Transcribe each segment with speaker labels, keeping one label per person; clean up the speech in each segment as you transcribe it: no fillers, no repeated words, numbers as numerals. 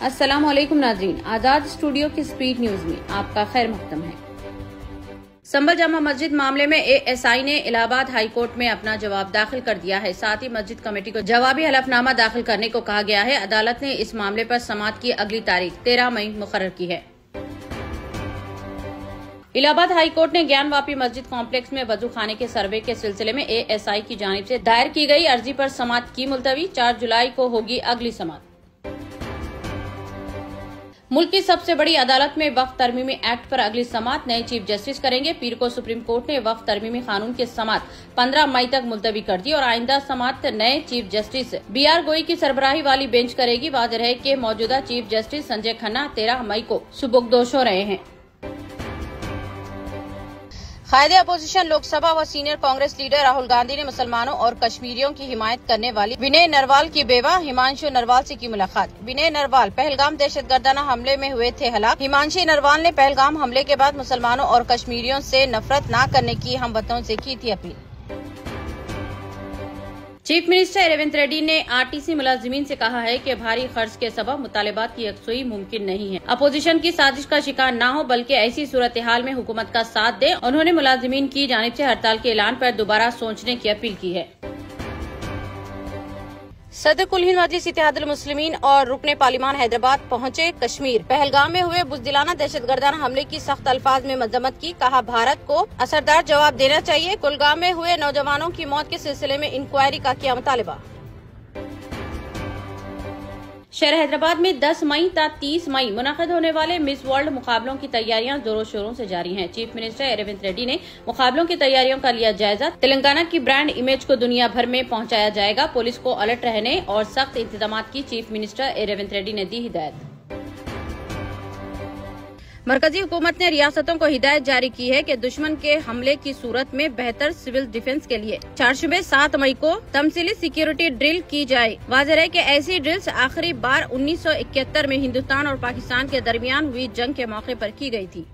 Speaker 1: अस्सलाम वालेकुम नाज़रीन, आजाद स्टूडियो की स्पीड न्यूज में आपका खैर मकदम है। संभल जामा मस्जिद मामले में एएसआई ने इलाहाबाद हाई कोर्ट में अपना जवाब दाखिल कर दिया है। साथ ही मस्जिद कमेटी को जवाबी हलफनामा दाखिल करने को कहा गया है। अदालत ने इस मामले पर समाअत की अगली तारीख 13 मई मुकर्रर की है। इलाहाबाद हाई कोर्ट ने ज्ञानवापी मस्जिद कॉम्प्लेक्स में वजू खाने के सर्वे के सिलसिले में एएसआई की जानिब से दायर की गई अर्जी पर समाअत की मुलतवी। 4 जुलाई को होगी अगली समाअत। मुल्क की सबसे बड़ी अदालत में वक्फ तरमीमी एक्ट पर अगली समाअत नए चीफ जस्टिस करेंगे। पीर को सुप्रीम कोर्ट ने वक्फ तरमीमी कानून की समाअत 15 मई तक मुलतवी कर दी और आइंदा समाअत नए चीफ जस्टिस बीआर गोई की सरबराही वाली बेंच करेगी। वाज़ेह है कि मौजूदा चीफ जस्टिस संजय खन्ना 13 मई को सुबुकदोश हो रहे हैं। कायदे अपोजिशन लोकसभा व सीनियर कांग्रेस लीडर राहुल गांधी ने मुसलमानों और कश्मीरियों की हिमायत करने वाली विनय नरवाल की बेवा हिमांशु नरवाल से की मुलाकात। विनय नरवाल पहलगाम दहशतगर्दाना हमले में हुए थे हलाक। हिमांशु नरवाल ने पहलगाम हमले के बाद मुसलमानों और कश्मीरियों से नफरत न करने की हमवतनों से की थी appeal. Chief minister Revanth Reddy ने आरटीसी मुलाजिमीन से कहा है कि भारी खर्च के सबब मुतालिबात की यकसुई मुमकिन नहीं है। अपोजिशन की साजिश का शिकार न हो बल्कि ऐसी सूरत हाल में हुकूमत का साथ दे। उन्होंने मुलाजिमीन की जानिब से हड़ताल के ऐलान पर दोबारा सोचने की अपील की है। सदर कुल हिंद मजलिस इत्तेहादुल मुस्लिमीन और रुकने पार्लिमान हैदराबाद पहुंचे कश्मीर। पहलगाम में हुए बुज़दिलाना दहशतगर्दाना हमले की सख्त अल्फाज में मजम्मत की। कहा भारत को असरदार जवाब देना चाहिए। कुलगाम में हुए नौजवानों की मौत के सिलसिले में इंक्वायरी का किया मुतालिबा। शहर हैदराबाद में 10 मई ता 30 मई मुनक़िद होने वाले मिस वर्ल्ड मुकाबलों की तैयारियां जोरों शोरों से जारी हैं। चीफ मिनिस्टर रेवंत रेड्डी ने मुकाबलों की तैयारियों का लिया जायजा। तेलंगाना की ब्रांड इमेज को दुनिया भर में पहुंचाया जाएगा। पुलिस को अलर्ट रहने और सख्त इंतजामात की चीफ मिनिस्टर रेवंत रेड्डी ने दी हिदायत। मरकजी हुकूमत ने रियासतों को हिदायत जारी की है कि दुश्मन के हमले की सूरत में बेहतर सिविल डिफेंस के लिए 7 मई को तमसीली सिक्योरिटी ड्रिल की जाए। वाज़ेह है कि ऐसी ड्रिल्स आखिरी बार 1971 में हिंदुस्तान और पाकिस्तान के दरमियान हुई जंग के मौके पर की गई थी।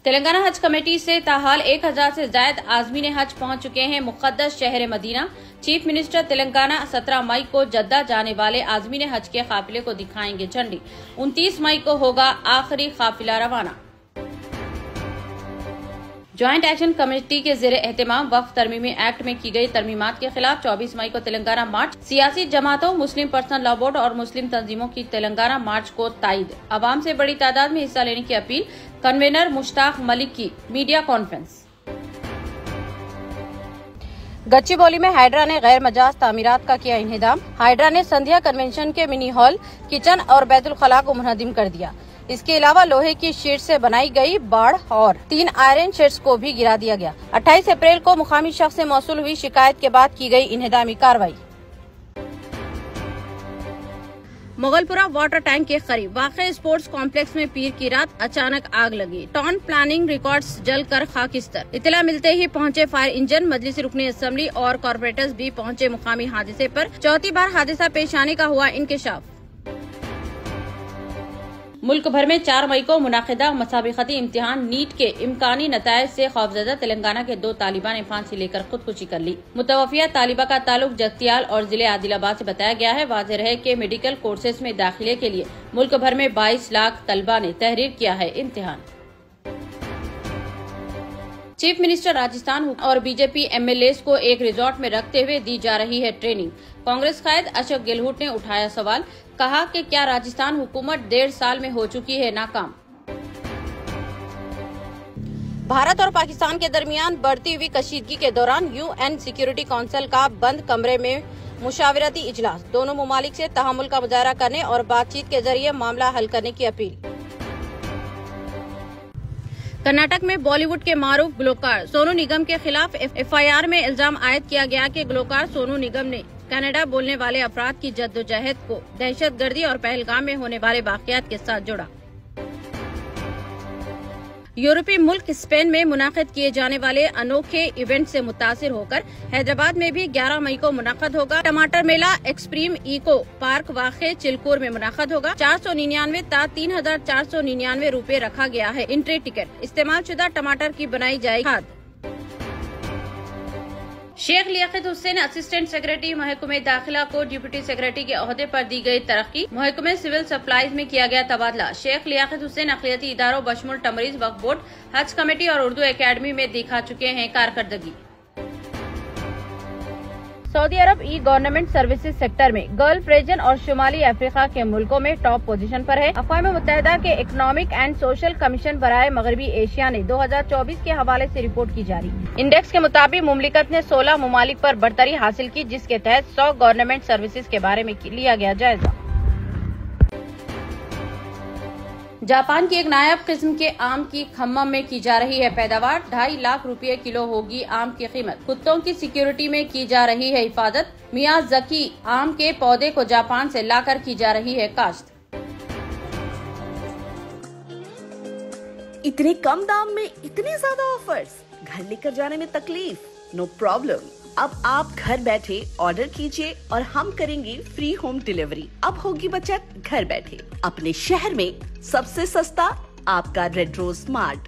Speaker 1: तेलंगाना हज कमेटी से ताहाल 1000 से ज्यादा आज़मीन हज पहुंच चुके हैं मुक़द्दस शहर मदीना। चीफ मिनिस्टर तेलंगाना 17 मई को जद्दा जाने वाले आज़मीन हज के काफिले को दिखाएंगे झंडी। 29 मई को होगा आखिरी काफिला रवाना। ज्वाइंट एक्शन कमेटी के ज़ेरे एहतमाम वक्फ तरमीमी एक्ट में की गई तरमीमात के खिलाफ 24 मई को तेलंगाना मार्च। सियासी जमातों, मुस्लिम पर्सनल लॉ बोर्ड और मुस्लिम तंजीमों की तेलंगाना मार्च को तायद। अवाम से बड़ी तादाद में हिस्सा लेने की अपील। कन्वेनर मुश्ताक मलिक की मीडिया कॉन्फ्रेंस। गच्चीबौली में हाइड्रा ने गैर मजाज तामीरात का किया इंहिदाम। हाइड्रा ने संध्या कन्वेंशन के मिनी हॉल, किचन और बैतुल खला को मुनहदिम कर दिया। इसके अलावा लोहे की शीट से बनाई गई बाड़ और 3 आयरन शीट्स को भी गिरा दिया गया। 28 अप्रैल को मुकामी शख्स से मौसूल हुई शिकायत के बाद की गई इंहिदामी कार्रवाई। मुगलपुरा वाटर टैंक के करीब वाक़े स्पोर्ट्स कॉम्प्लेक्स में पीर की रात अचानक आग लगी। टाउन प्लानिंग रिकॉर्ड्स जलकर खाकिस्तर। इतला मिलते ही पहुंचे फायर इंजन, मजलिस रुकनी असेंबली और कॉर्पोरेटर्स भी पहुंचे मुकामी हादसे पर। चौथी बार हादसा पेश आने का हुआ इंकशाफ। मुल्क भर में 4 मई को मुनाकिदा मुसाबिकती इम्तिहान नीट के इम्कानी नतायज से खौफजदा तेलंगाना के 2 तालिबा ने फांसी लेकर खुदकुशी कर ली। मुतवफिया तालिबा का ताल्लुक जगतियाल और जिले आदिलाबाद से बताया गया है। वाज़ेह है कि मेडिकल कोर्सेज में दाखिले के लिए मुल्क भर में 22 लाख तलबा ने तहरीर किया है इम्तिहान। चीफ मिनिस्टर राजस्थान और बीजेपी एमएलए को एक रिजॉर्ट में रखते हुए दी जा रही है ट्रेनिंग। कांग्रेस कायद अशोक गहलोत ने उठाया सवाल। कहा कि क्या राजस्थान हुकूमत 1.5 साल में हो चुकी है नाकाम। भारत और पाकिस्तान के दरमियान बढ़ती हुई कशीदगी के दौरान यूएन सिक्योरिटी काउंसिल का बंद कमरे में मुशावरती इजलास। दोनों मुमालिक से तहम्मुल का मुजाहरा करने और बातचीत के जरिए मामला हल करने की अपील। कर्नाटक में बॉलीवुड के मारूफ गुलकार सोनू निगम के खिलाफ एफआईआर में इल्जाम आयद किया गया कि गुलकार सोनू निगम ने कनाडा बोलने वाले अफराद की जद्दोजहद को दहशतगर्दी और पहलगाम में होने वाले वाकयात के साथ जोड़ा। यूरोपीय मुल्क स्पेन में मुनाकिद किए जाने वाले अनोखे इवेंट से मुतासिर होकर हैदराबाद में भी 11 मई को मुनाकिद होगा। टमाटर मेला एक्सट्रीम इको पार्क वाक़े चिलकूर में मुनाकिद होगा। 499 ता 3499 रूपए रखा गया है एंट्री टिकट। इस्तेमाल शुदा टमाटर की बनाई जाएगी खाद। शेख लियाकत हुसैन असिस्टेंट सेक्रेटरी महकमे दाखिला को डिप्टी सेक्रेटरी के ओहदे पर दी गई तरक्की। महकमे सिविल सप्लाईज में किया गया तबादला। शेख लियाकत हुसैन अक़लियती इदारों बशमुल तमरीज वक्फ बोर्ड, हज कमेटी और उर्दू एकेडमी में दिखा चुके हैं कारकर्दगी। सऊदी अरब ई गवर्नमेंट सर्विसेज सेक्टर में गल्फ रीजन और शुमाली अफ्रीका के मुल्कों में टॉप पोजीशन पर है। अक़वाम मुत्तहिदा के इकोनॉमिक एंड सोशल कमीशन बराए मगरबी एशिया ने 2024 के हवाले से रिपोर्ट की जारी। इंडेक्स के मुताबिक मुमलिकत ने 16 ममालिक पर बढ़तरी हासिल की, जिसके तहत 100 गवर्नमेंट सर्विसेज के बारे में लिया गया जायजा। जापान की एक नायाब किस्म के आम की खम्मम में की जा रही है पैदावार। 2.5 लाख रुपए किलो होगी आम की कीमत। कुत्तों की सिक्योरिटी में की जा रही है हिफाजत। मियाज़ाकी आम के पौधे को जापान से लाकर की जा रही है काश्त।
Speaker 2: इतने कम दाम में इतने ज्यादा ऑफर्स, घर लेकर जाने में तकलीफ? No problem. अब आप घर बैठे ऑर्डर कीजिए और हम करेंगे फ्री होम डिलीवरी। अब होगी बचत घर बैठे। अपने शहर में सबसे सस्ता आपका रेड रोज स्मार्ट।